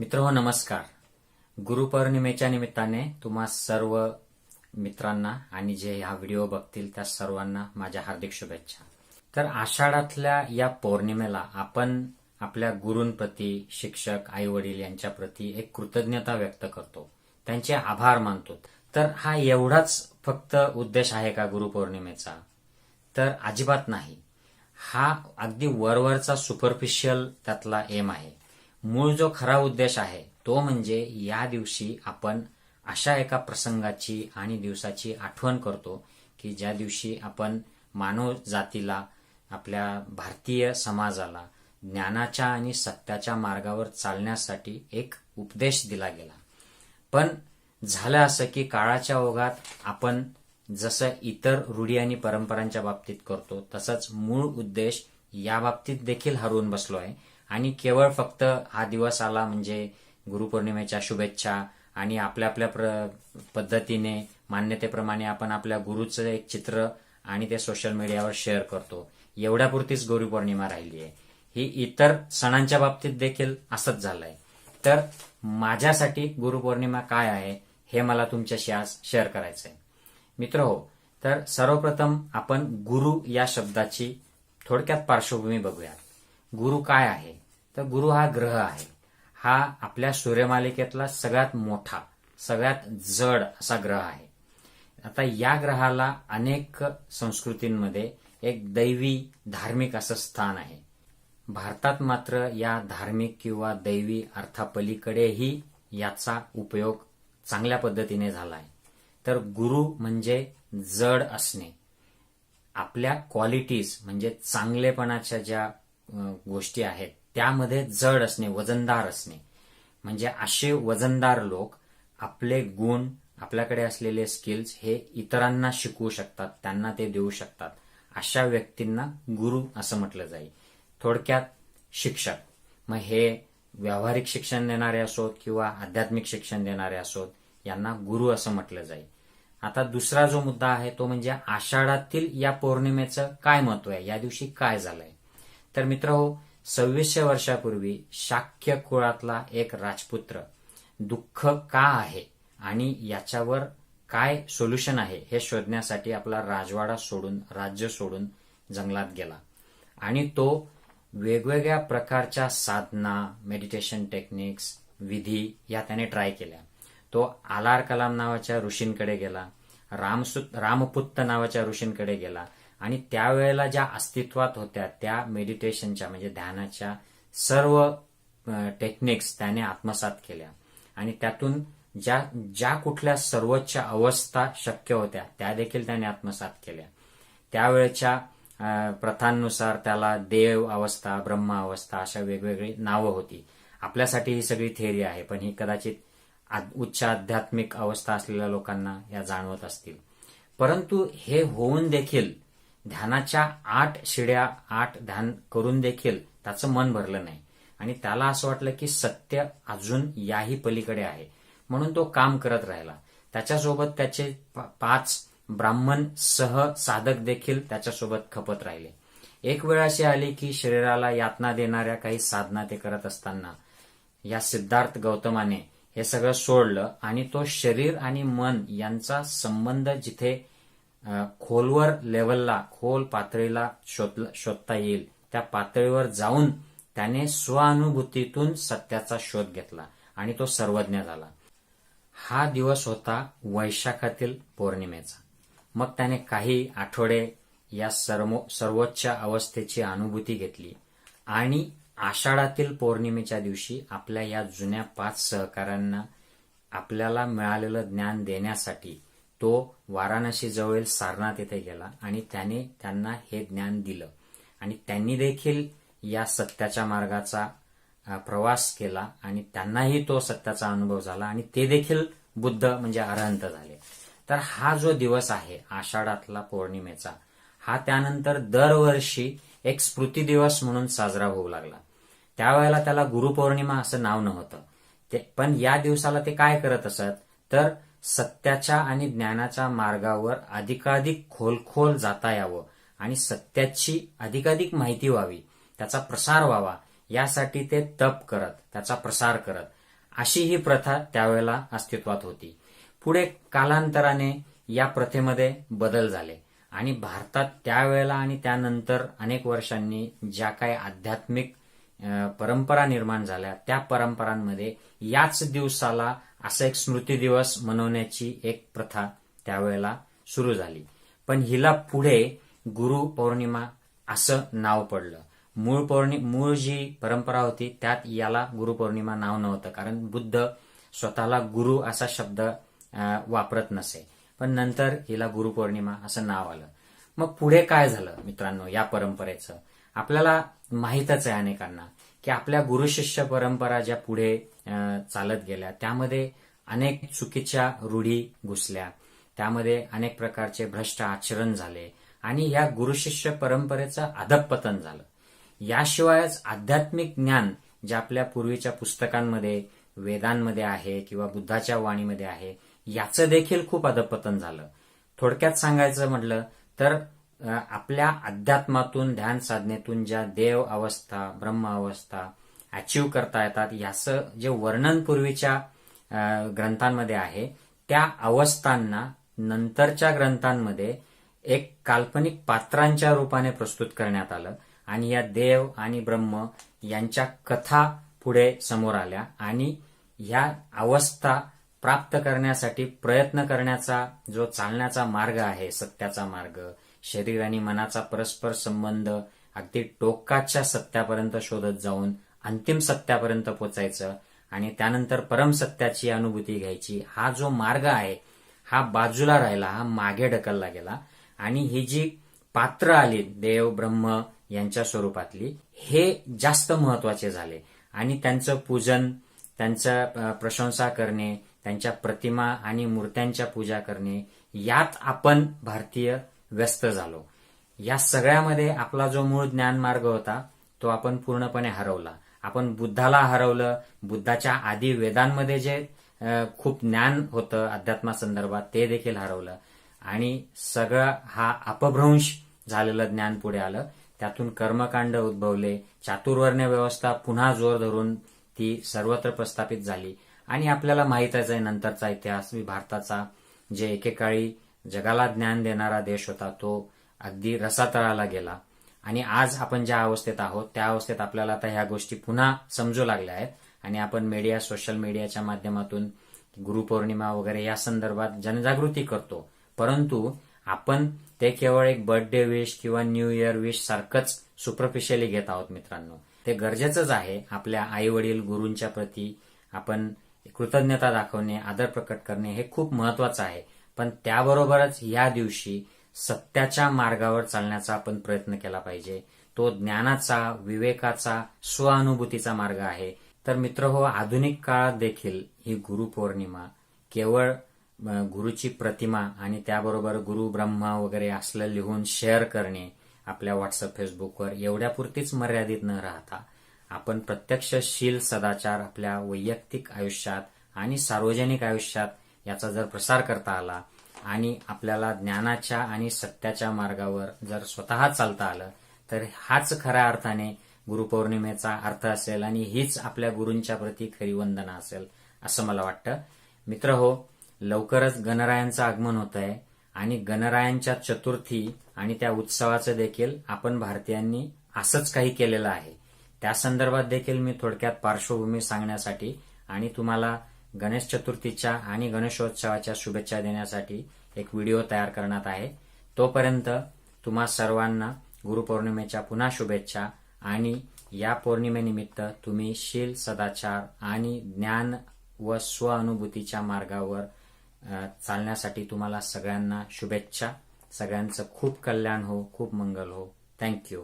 मित्रहो नमस्कार. गुरुपौर्णिमेच्या निमित्ताने तुम्हा सर्व मित्रांना आणि जे हा व्हिडिओ बघतील त्या सर्वांना माझ्या हार्दिक शुभेच्छा. तर आषाढातल्या या पौर्णिमेला आपण आपल्या गुरूंप्रती, शिक्षक, आई वडील यांच्या प्रती एक कृतज्ञता व्यक्त करतो, त्यांचे आभार मानतो. तर हा एवढाच फक्त उद्देश आहे का गुरुपौर्णिमेचा? तर अजिबात नाही. हा अगदी वरवरचा सुपरफिशियल त्यातला एम आहे. मूळ जो खरा उद्देश आहे तो म्हणजे या दिवशी आपण अशा एका प्रसंगाची आणि दिवसाची आठवण करतो की ज्या दिवशी आपण मानव जातीला, आपल्या भारतीय समाजाला ज्ञानाच्या आणि सत्याच्या मार्गावर चालण्यासाठी एक उपदेश दिला गेला. पण झालं असं की काळाच्या ओघात आपण जसं इतर रूढी आणि परंपरांच्या बाबतीत करतो तसंच मूळ उद्देश या बाबतीत देखील हरवून बसलो आहे आणि केवळ फक्त हा दिवस आला म्हणजे गुरुपौर्णिमेच्या शुभेच्छा आणि आपल्या आपल्या पद्धतीने मान्यतेप्रमाणे आपण आपल्या गुरुचं एक चित्र आणि ते सोशल मीडियावर शेअर करतो, एवढ्यापुरतीच गुरुपौर्णिमा राहिली आहे. ही इतर सणांच्या बाबतीत देखील असंच झालंय. तर माझ्यासाठी गुरुपौर्णिमा काय आहे हे मला तुमच्याशी आज शेअर करायचंय. मित्र हो, तर सर्वप्रथम आपण गुरु या शब्दाची थोडक्यात पार्श्वभूमी बघूया. गुरु काय आहे? तर गुरु हा ग्रह आहे. हा आपल्या सूर्यमालिकेतला सगळ्यात मोठा, सगळ्यात जड असा ग्रह आहे. आता या ग्रहाला अनेक संस्कृतींमध्ये एक दैवी, धार्मिक असं स्थान आहे. भारतात मात्र या धार्मिक किंवा दैवी अर्थापलीकडेही याचा उपयोग चांगल्या पद्धतीने झाला आहे. तर गुरु म्हणजे जड असणे, आपल्या क्वालिटीज म्हणजे चांगलेपणाच्या ज्या गोष्टी आहेत त्यामध्ये जड असणे, वजनदार असणे. म्हणजे असे वजनदार लोक आपले गुण, आपल्याकडे असलेले स्किल्स हे इतरांना शिकवू शकतात, त्यांना ते देऊ शकतात. अशा व्यक्तींना गुरु असं म्हटलं जाईल. थोडक्यात शिक्षक, मग हे व्यावहारिक शिक्षण देणारे असोत किंवा आध्यात्मिक शिक्षण देणारे असोत, यांना गुरु असं म्हटलं जाईल. आता दुसरा जो मुद्दा आहे तो म्हणजे आषाढातील या पौर्णिमेचं काय महत्व आहे, या दिवशी काय झालंय. तर मित्रहो, 2600 वर्षापूर्वी शाक्य कुळातला एक राजपुत्र दुःख का आहे आणि याच्यावर काय सोल्युशन आहे हे शोधण्यासाठी आपला राजवाडा सोडून, राज्य सोडून जंगलात गेला आणि तो वेगवेगळ्या प्रकारच्या साधना, मेडिटेशन टेक्निक्स, विधी या त्याने ट्राय केल्या. तो आलार कलाम नावाच्या ऋषींकडे गेला, रामपुत्त नावाच्या ऋषींकडे गेला आणि त्यावेळेला ज्या अस्तित्वात होत्या त्या मेडिटेशनच्या म्हणजे ध्यानाच्या सर्व टेक्निक्स त्याने आत्मसात केल्या आणि त्यातून ज्या कुठल्या सर्वोच्च अवस्था शक्य होत्या त्या देखील त्याने आत्मसात केल्या. त्यावेळेच्या प्रथांनुसार त्याला देव अवस्था, ब्रह्म अवस्था अशा वेगवेगळी नावं होती. आपल्यासाठी ही सगळी थिअरी आहे, पण ही कदाचित उच्च आध्यात्मिक अवस्था असलेल्या लोकांना या जाणवत असतील. परंतु हे होऊन देखील ध्यानाच्या 8 शिड्या, 8 ध्यान करून देखील त्याचं मन भरलं नाही आणि त्याला असं वाटलं की सत्य अजून याही पलीकडे आहे, म्हणून तो काम करत राहिला. त्याच्यासोबत त्याचे 5 ब्राह्मण सह साधक देखील त्याच्यासोबत खपत राहिले. एक वेळ अशी आली की शरीराला यातना देणाऱ्या काही साधना ते करत असताना या सिद्धार्थ गौतमाने हे सगळं सोडलं आणि तो शरीर आणि मन यांचा संबंध जिथे खोलवर लेवलला, खोल पातळीला शोधता येईल त्या पातळीवर जाऊन त्याने स्वानुभूतीतून सत्याचा शोध घेतला आणि तो सर्वज्ञ झाला. हा दिवस होता वैशाखातील पौर्णिमेचा. मग त्याने काही आठवडे या सर्वोच्च अवस्थेची अनुभूती घेतली आणि आषाढातील पौर्णिमेच्या दिवशी आपल्या या जुन्या 5 सहकाऱ्यांना आपल्याला मिळालेलं ज्ञान देण्यासाठी तो वाराणसी जवळील सारनाथ येथे गेला आणि त्याने त्यांना हे ज्ञान दिलं आणि त्यांनी देखील या सत्याच्या मार्गाचा प्रवास केला आणि त्यांनाही तो सत्याचा अनुभव झाला आणि ते देखील बुद्ध म्हणजे अरहंत झाले. तर हा जो दिवस आहे आषाढातला पौर्णिमेचा, हा त्यानंतर दरवर्षी एक स्मृती दिवस म्हणून साजरा होऊ लागला. त्यावेळेला त्याला गुरुपौर्णिमा असं नाव नव्हतं, पण या दिवसाला ते काय करत असत तर सत्याच्या आणि ज्ञानाच्या मार्गावर अधिकाधिक खोल जाता यावं आणि सत्याची अधिकाधिक माहिती व्हावी, त्याचा प्रसार व्हावा, यासाठी ते तप करत, त्याचा प्रसार करत अशी ही प्रथा त्यावेळेला अस्तित्वात होती. पुढे कालांतराने या प्रथेमध्ये बदल झाले आणि भारतात त्यावेळेला आणि त्यानंतर अनेक वर्षांनी ज्या काही आध्यात्मिक परंपरा निर्माण झाल्या त्या परंपरांमध्ये याच दिवसाला असा एक स्मृती दिवस मनवण्याची एक प्रथा त्यावेळेला सुरू झाली. पण हिला पुढे गुरु पौर्णिमा असं नाव पडलं. मूळ जी परंपरा होती त्यात याला गुरुपौर्णिमा नाव नव्हतं, कारण बुद्ध स्वतःला गुरु असा शब्द वापरत नसे. पण नंतर हिला गुरुपौर्णिमा असं नाव आलं. मग पुढे काय झालं मित्रांनो या परंपरेचं? आपल्याला माहीतच आहे अनेकांना की आपल्या गुरु शिष्य परंपरा ज्या पुढे चालत गेल्या त्यामध्ये अनेक चुकीच्या रूढी घुसल्या, त्यामध्ये अनेक प्रकारचे भ्रष्ट आचरण झाले आणि या गुरु शिष्य परंपरेचं अधःपतन झालं. याशिवायच आध्यात्मिक ज्ञान जे आपल्या पूर्वीच्या पुस्तकांमध्ये वेदांमध्ये आहे किंवा बुद्धाच्या वाणीमध्ये आहे याचं देखील खूप अधःपतन झालं. थोडक्यात सांगायचं म्हटलं तर आपल्या अध्यात्मातून ध्यान साधनेतून ज्या देव अवस्था ब्रह्म अवस्था अचीव करता येतात याचं जे वर्णन पूर्वीच्या ग्रंथांमध्ये आहे त्या अवस्थांना नंतरच्या ग्रंथांमध्ये एक काल्पनिक पात्रांच्या रूपाने प्रस्तुत करण्यात आलं आणि या देव आणि ब्रह्म यांच्या कथा पुढे समोर आल्या आणि ह्या अवस्था प्राप्त करण्यासाठी प्रयत्न करण्याचा जो चालण्याचा मार्ग आहे, सत्याचा मार्ग, शरीर आणि मनाचा परस्पर संबंध अगदी टोकाच्या सत्यापर्यंत शोधत जाऊन अंतिम सत्यापर्यंत पोचायचं आणि त्यानंतर परमसत्याची अनुभूती घ्यायची, हा जो मार्ग आहे हा बाजूला राहिला, हा मागे ढकलला गेला आणि ही जी पात्र आली देव ब्रह्म यांच्या स्वरूपातली हे जास्त महत्वाचे झाले आणि त्यांचं पूजन, त्यांचं प्रशंसा करणे, त्यांच्या प्रतिमा आणि मूर्त्यांच्या पूजा करणे यात आपण भारतीय व्यस्त झालो. या सगळ्यामध्ये आपला जो मूळ ज्ञानमार्ग होता तो आपण पूर्णपणे हरवला. आपण बुद्धाला हरवलं. बुद्धाच्या आधी वेदांमध्ये जे खूप ज्ञान होतं अध्यात्मासंदर्भात ते देखील हरवलं आणि सगळं हा अपभ्रंश झालेलं ज्ञान पुढे आलं. त्यातून कर्मकांड उद्भवले, चातुर्वर्ण्य व्यवस्था पुन्हा जोर धरून ती सर्वत्र प्रस्थापित झाली आणि आपल्याला माहीतच आहे नंतरचा इतिहास. भारताचा जे एकेकाळी जगाला ज्ञान देणारा देश होता तो अगदी रसातळाला गेला आणि आज आपण ज्या अवस्थेत आहोत त्या अवस्थेत आपल्याला आता ह्या गोष्टी पुन्हा समजू लागल्या आहेत आणि आपण मीडिया, सोशल मीडियाच्या माध्यमातून गुरुपौर्णिमा वगैरे या संदर्भात जनजागृती करतो, परंतु आपण ते केवळ एक बर्थडे विश किंवा न्यू इयर विश सारखंच सुपरफिशियली घेत आहोत. मित्रांनो, ते गरजेचंच आहे. आपल्या आई वडील गुरूंच्या प्रती आपण कृतज्ञता दाखवणे, आदर प्रकट करणे हे खूप महत्वाचं आहे. पण त्याबरोबरच या दिवशी सत्याच्या मार्गावर चालण्याचा आपण प्रयत्न केला पाहिजे. तो ज्ञानाचा, विवेकाचा, स्वानुभूतीचा मार्ग आहे. तर मित्रहो, आधुनिक काळात देखील ही गुरुपौर्णिमा केवळ गुरुची प्रतिमा आणि त्याबरोबर गुरु ब्रह्मा वगैरे असलं लिहून शेअर करणे आपल्या व्हॉट्सअप, फेसबुकवर एवढ्यापुरतीच मर्यादित न राहता आपण प्रत्यक्ष शील सदाचार आपल्या वैयक्तिक आयुष्यात आणि सार्वजनिक आयुष्यात याचा जर प्रसार करता आला आणि आपल्याला ज्ञानाच्या आणि सत्याच्या मार्गावर जर स्वतः चालता आलं तर हाच खऱ्या अर्थाने गुरुपौर्णिमेचा अर्थ असेल आणि हीच आपल्या गुरूंच्या प्रती खरी वंदना असेल असं मला वाटतं. मित्रहो, लवकरच गणरायांचं आगमन होत आहे आणि गणरायांच्या चतुर्थी आणि त्या उत्सवाचं देखील आपण भारतीयांनी असंच काही केलेलं आहे. त्या संदर्भात देखील मी थोडक्यात पार्श्वभूमी सांगण्यासाठी आणि तुम्हाला गणेश चतुर्थीच्या आणि गणेशोत्सवाच्या शुभेच्छा देण्यासाठी एक व्हिडिओ तयार करण्यात आहे. तोपर्यंत तुम्हा सर्वांना गुरुपौर्णिमेच्या पुन्हा शुभेच्छा आणि या पौर्णिमेनिमित्त तुम्ही शील, सदाचार आणि ज्ञान व स्वानुभूतीच्या मार्गावर चालण्यासाठी तुम्हाला सगळ्यांना शुभेच्छा. सगळ्यांचं खूप कल्याण हो, खूप मंगल हो. थँक्यू.